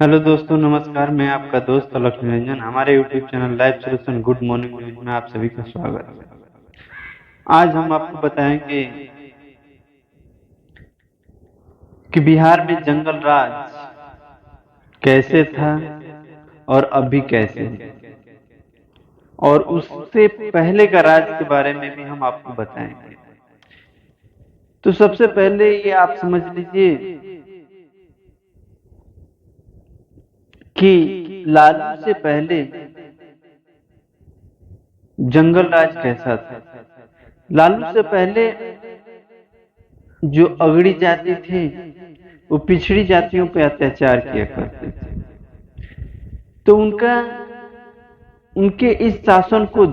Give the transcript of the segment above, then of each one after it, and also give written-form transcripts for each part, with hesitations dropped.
Hello दोस्तों, नमस्कार। मैं आपका दोस्त अलख निरंजन। हमारे YouTube channel live solution good morning news में आप सभी का स्वागत है। आज हम आपको बताएंगे कि बिहार में जंगल राज कैसे था और अभी कैसे है, और उससे पहले का राज के बारे में भी हम आपको बताएंगे। तो सबसे पहले ये आप समझ लीजिए कि लालू से पहले जंगल राज कैसा था। लालू से पहले जो अगड़ी जाति थी वो पिछड़ी जातियों पर अत्याचार किया करते थे। तो उनके इस शासन को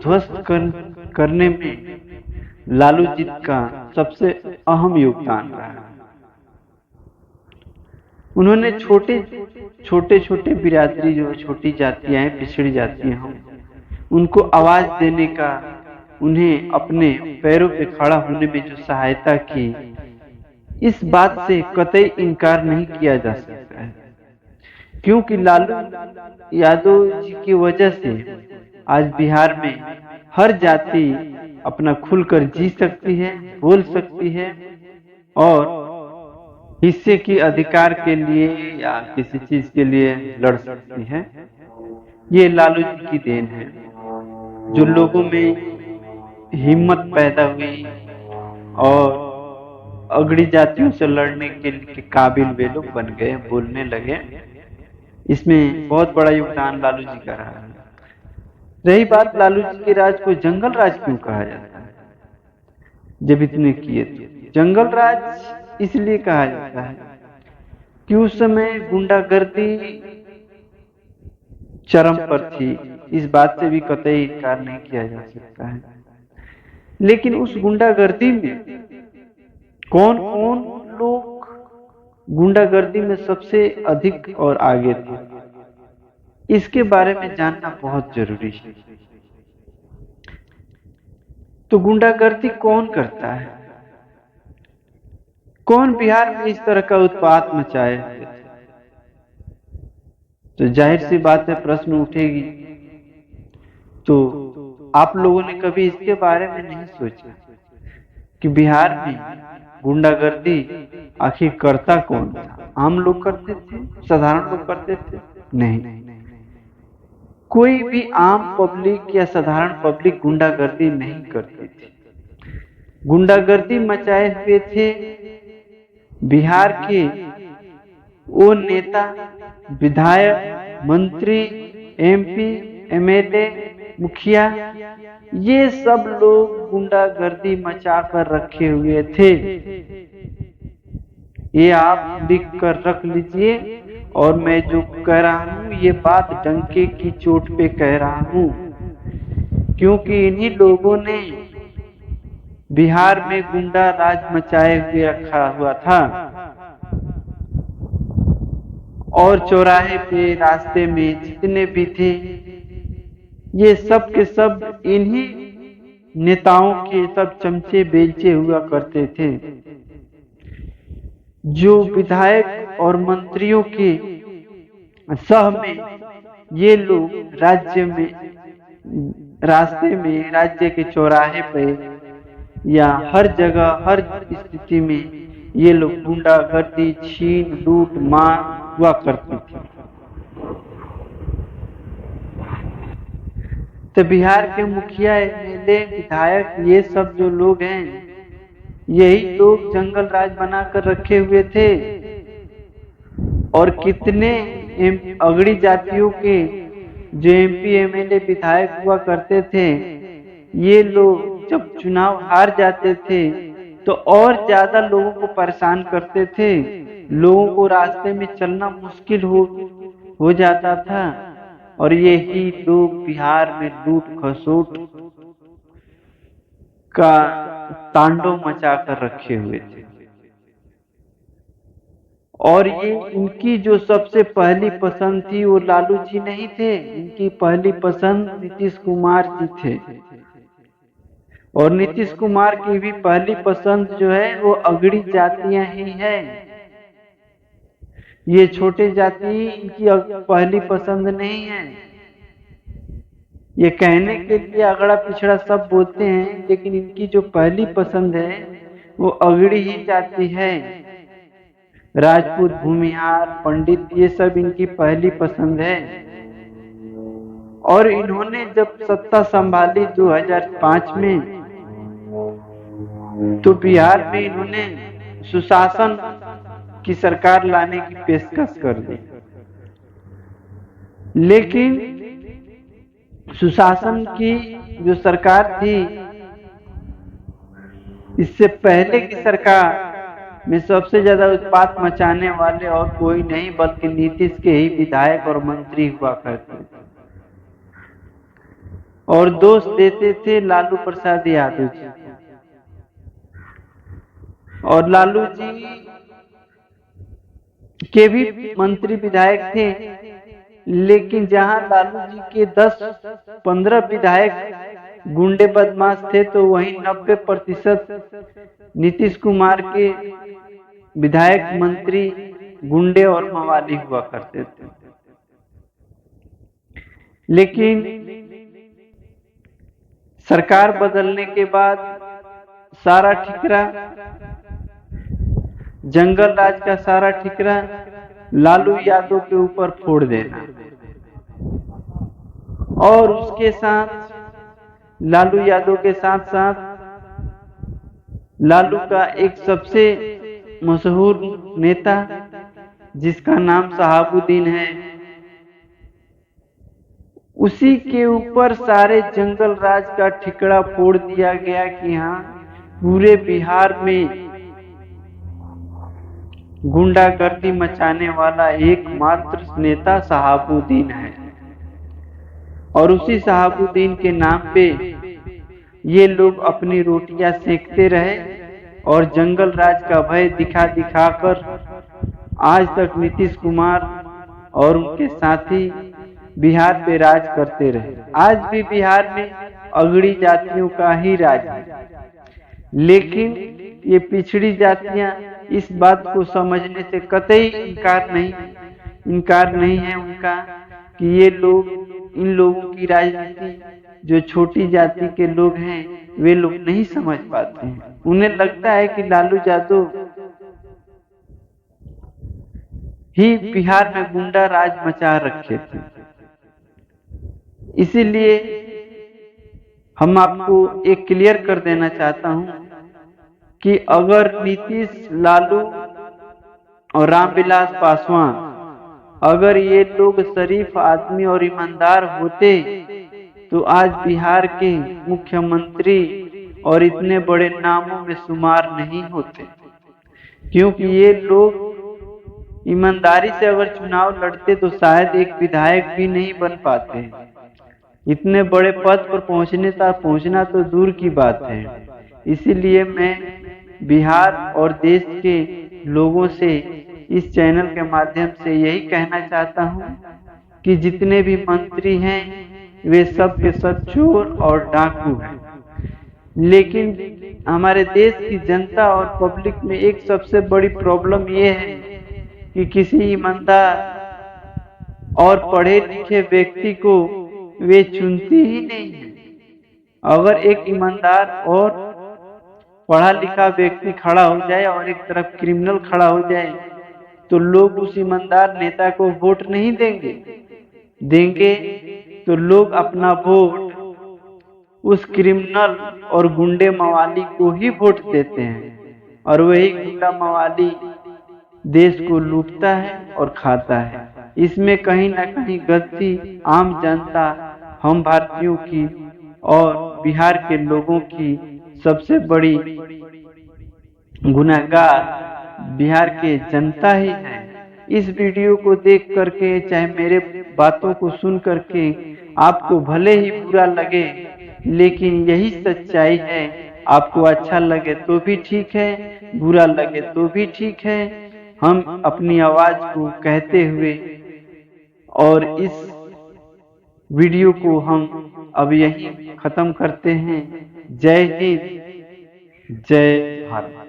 करने में लालू जी का सबसे अहम योगदान रहा। उन्होंने छोटे छोटे बिरादरी, जो छोटी जातियां हैं, पिछड़ी जातियां हैं, उनको आवाज देने का, उन्हें अपने पैरों पे खड़ा होने में जो सहायता की, इस बात से कतई इनकार नहीं किया जा सकता है। क्योंकि लालू यादव जी की वजह से आज बिहार में हर जाति अपना खुलकर जी सकती है, बोल सकती है, और हिस्से की अधिकार के लिए या किसी चीज के लिए लड़ सकती है। ये लालू जी की देन है। जो लोगों में हिम्मत पैदा हुई और अगड़ी जातियों से लड़ने के काबिल वे लोग बन गए, बोलने लगे, इसमें बहुत बड़ा योगदान लालू जी का रहा है। रही बात लालू जी के राज को जंगल राज क्यों कहा जाता है, जब इतने किए तो जंगल राज इसलिए कहा जाता है कि उस समय गुंडागर्दी चरम पर थी। इस बात से भी कतई इनकार नहीं किया जा सकता है। लेकिन उस गुंडागर्दी में कौन कौन लोग गुंडागर्दी में सबसे अधिक और आगे थे, इसके बारे में जानना बहुत जरूरी है। तो गुंडागर्दी कौन करता है, कौन बिहार में इस तरह का उत्पात मचाए हुए थे? तो जाहिर सी बात है, प्रश्न उठेगी। तो आप लोगों ने कभी इसके बारे में नहीं सोचा कि बिहार में गुंडागर्दी आखिर करता कौन था? आम लोग करते थे, साधारण लोग करते थे? नहीं, कोई भी आम पब्लिक या साधारण पब्लिक गुंडागर्दी नहीं करती थी। गुंडागर्दी मचाए हुए थे बिहार के वो नेता, विधायक, मंत्री, एमपी, एमएलए, मुखिया, ये सब लोग गुंडागर्दी मचा कर रखे हुए थे। ये आप लिख कर रख लीजिए, और मैं जो कह रहा हूं ये बात डंके की चोट पे कह रहा हूं, क्योंकि इन्हीं लोगों ने बिहार में गुंडा राज मचाए हुए रखा हुआ था। और चौराहे पे, रास्ते में जितने भी थे, ये सब के सब इन्हीं नेताओं के सब चमचे बेलचे हुआ करते थे। जो विधायक और मंत्रियों के सह में ये लोग राज्य में, रास्ते में, राज्य के चौराहे पे या हर जगह, हर स्थिति में ये लोग गुंडागर्दी, छीन, लूट, मार हुआ करती थी। तो बिहार के मुखिया, एमएलए, विधायक, ये सब जो लोग हैं, यही लोग जंगल राज बनाकर रखे हुए थे। और कितने अगड़ी जातियों के जो एमपी, एमएलए, विधायक हुआ करते थे, ये लोग जब चुनाव हार जाते थे तो और ज्यादा लोगों को परेशान करते थे। लोगों को रास्ते में चलना मुश्किल हो जाता था, और यही लोग बिहार में लूट खसोट का तांडव मचा कर रखे हुए थे। और ये इनकी जो सबसे पहली पसंद थी वो लालू जी नहीं थे, इनकी पहली पसंद नीतीश कुमार जी थे। और नीतीश कुमार की भी पहली पसंद जो है वो अगड़ी जातियां ही है। ये छोटे जाति इनकी पहली पसंद नहीं है। ये कहने के लिए अगड़ा पिछड़ा सब बोलते हैं, लेकिन इनकी जो पहली पसंद है वो अगड़ी ही जाति है। राजपूत, भूमिहार, पंडित, ये सब इनकी पहली पसंद है। और इन्होंने जब सत्ता संभाली 2005 में, तो बिहार में इन्होंने सुशासन की सरकार लाने की पेशकश कर दी। लेकिन सुशासन की जो सरकार थी, इससे पहले की सरकार में सबसे ज्यादा उत्पात मचाने वाले और कोई नहीं बल्कि नीतीश के ही विधायक और मंत्री हुआ करते थे, और दोष देते थे लालू प्रसाद यादव जी। और लालू जी के भी मंत्री विधायक थे, लेकिन जहां लालू जी के 10-15 विधायक गुंडे बदमाश थे, तो वहीं 90% नीतीश कुमार के विधायक मंत्री गुंडे और मवाली हुआ करते थे। लेकिन सरकार बदलने के बाद सारा ठिकरा, जंगल राज का सारा ठिकरा लालू यादव के ऊपर फोड़ देना, और उसके साथ लालू यादव के साथ साथ लालू का एक सबसे मशहूर नेता जिसका नाम शहाबुद्दीन है, उसी के ऊपर सारे जंगल राज का ठिकरा फोड़ दिया गया कि हाँ, पूरे बिहार में गुंडागर्दी मचाने वाला एकमात्र नेता शहाबुद्दीन है। और उसी शहाबुद्दीन के नाम पे ये लोग अपनी रोटियां सेकते रहे और जंगल राज का भय दिखा दिखाकर आज तक नीतीश कुमार और उनके साथी बिहार पे राज करते रहे। आज भी बिहार में अगड़ी जातियों का ही राज है, लेकिन ये पिछड़ी जातियां इस बात को समझने से कतई इनकार नहीं है उनका कि ये लोग, इन लोगों की राजनीति जो छोटी जाति के लोग हैं वे लोग नहीं समझ पाते हैं। उन्हें लगता है कि लालू यादव ही बिहार में गुंडा राज मचा रखे थे। इसीलिए हम आपको एक क्लियर कर देना चाहता हूं कि अगर नीतीश, लालू और रामविलास पासवान, अगर ये लोग शरीफ आदमी और ईमानदार होते तो आज बिहार के मुख्यमंत्री और इतने बड़े नामों में शुमार नहीं होते। क्योंकि ये लोग ईमानदारी से अगर चुनाव लड़ते तो शायद एक विधायक भी नहीं बन पाते। इतने बड़े पद पर पहुंचना तो दूर की बात है। इसीलिए मैं बिहार और देश के लोगों से इस चैनल के माध्यम से यही कहना चाहता हूं कि जितने भी मंत्री हैं वे सब के सब चोर और डाकू हैं। लेकिन हमारे देश की जनता और पब्लिक में एक सबसे बड़ी प्रॉब्लम ये है कि किसी ईमानदार और पढ़े लिखे व्यक्ति को वे चुनती ही नहीं है। अगर एक ईमानदार और पढ़ा लिखा व्यक्ति खड़ा हो जाए और एक तरफ क्रिमिनल खड़ा हो जाए तो लोग उस ईमानदार नेता को वोट नहीं देंगे तो लोग अपना वोट उस क्रिमिनल और गुंडे मवाली को ही वोट देते हैं, और वही गुंडा मवाली देश को लूटता है और खाता है। इसमें कहीं ना कहीं गलती आम जनता, हम भारतीयों की और बिहार के लोगों की सबसे बड़ी गुनहगार बिहार के जनता ही है। इस वीडियो को देख करके, चाहे मेरे बातों को सुन करके आपको भले ही बुरा लगे, लेकिन यही सच्चाई है। आपको अच्छा लगे तो भी ठीक है, बुरा लगे तो भी ठीक है। हम अपनी आवाज को कहते हुए और इस वीडियो को हम अब यही खत्म करते हैं। जय हिंद, जय भारत।